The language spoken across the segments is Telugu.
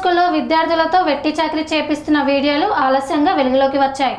స్కూల్లో విద్యార్థులతో వెట్టి చాకిరీ చేపిస్తున్న వీడియోలు ఆలస్యంగా వెలుగులోకి వచ్చాయి.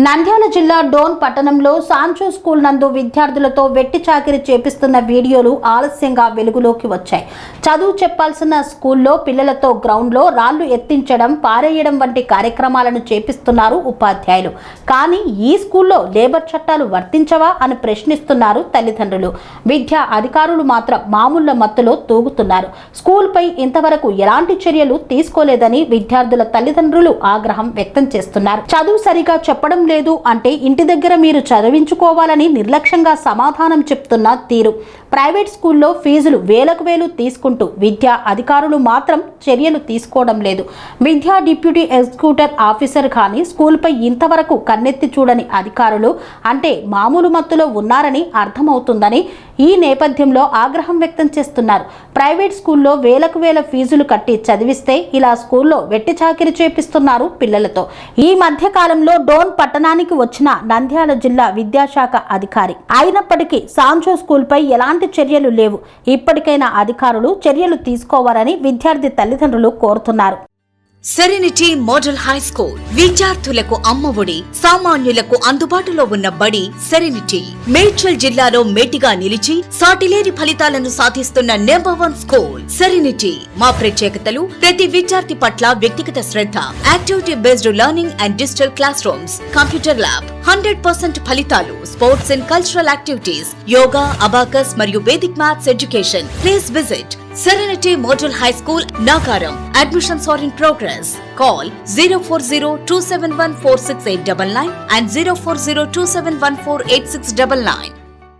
నంద్యాల జిల్లా డోన్ పట్టణంలో సాంచో స్కూల్ నందు విద్యార్థులతో వెట్టి చాకిరీ చేపిస్తున్న వీడియోలు ఆలస్యంగా వెలుగులోకి వచ్చాయి. చదువు చెప్పాల్సిన స్కూల్లో పిల్లలతో గ్రౌండ్లో రాళ్లు ఎత్తించడం, పారేయడం వంటి కార్యక్రమాలను చేపిస్తున్నారు ఉపాధ్యాయులు. కానీ ఈ స్కూల్లో లేబర్ చట్టాలు వర్తించవా అని ప్రశ్నిస్తున్నారు తల్లిదండ్రులు. విద్యా అధికారులు మాత్రం మామూళ్ల మత్తులో తూగుతున్నారు. స్కూల్పై ఇంతవరకు ఎలాంటి చర్యలు తీసుకోలేదని విద్యార్థుల తల్లిదండ్రులు ఆగ్రహం వ్యక్తం చేస్తున్నారు. చదువు సరిగా చెప్పడం లేదు అంటే ఇంటి దగ్గర మీరు చదివించుకోవాలని నిర్లక్ష్యంగా సమాధానం చెప్తున్న తీరు. ప్రైవేట్ స్కూల్లో ఫీజులు వేలకు వేలు తీసుకుంటూ విద్యా అధికారులు మాత్రం చర్యలు తీసుకోవడం లేదు. విద్యా డిప్యూటీ ఎగ్జిక్యూటివ్ ఆఫీసర్ కానీ స్కూల్పై ఇంతవరకు కన్నెత్తి చూడని అధికారులు అంటే మామూలు మత్తులో ఉన్నారని అర్థమవుతుందని ఈ నేపథ్యంలో ఆగ్రహం వ్యక్తం చేస్తున్నారు. ప్రైవేట్ స్కూల్లో వేలకు వేల ఫీజులు కట్టి చదివిస్తే ఇలా స్కూల్లో వెట్టి చాకిరీ చేపిస్తున్నారు పిల్లలతో. ఈ మధ్య కాలంలో డోన్ పట్టణానికి వచ్చిన నంద్యాల జిల్లా విద్యాశాఖ అధికారి అయినప్పటికీ సాంచో స్కూల్పై ఎలాంటి చర్యలు లేవు. ఇప్పటికైనా అధికారులు చర్యలు తీసుకోవాలని విద్యార్థి తల్లిదండ్రులు కోరుతున్నారు. సెరెనిటీ మోడల్ హై స్కూల్ విద్యార్థులకు అమ్మఒడి, సామాన్యులకు అందుబాటులో ఉన్న బడి సెరెనిటీ. మేడ్చల్ జిల్లాలో మేటిగా నిలిచి సాటిలేని ఫలితాలను సాధిస్తున్న #1 స్కూల్ సెరెనిటీ. మా ప్రత్యేకతలు ప్రతి విద్యార్థి పట్ల వ్యక్తిగత శ్రద్ధ, activity based learning and digital class rooms, computer lab, 100% ఫలితాలు, sports and cultural activities, yoga, abacus మరియు Vedic maths education. Please visit Serenity Model High School, Nagaram. Admissions are in progress. Call 040-271-46899 and 040-271-48699.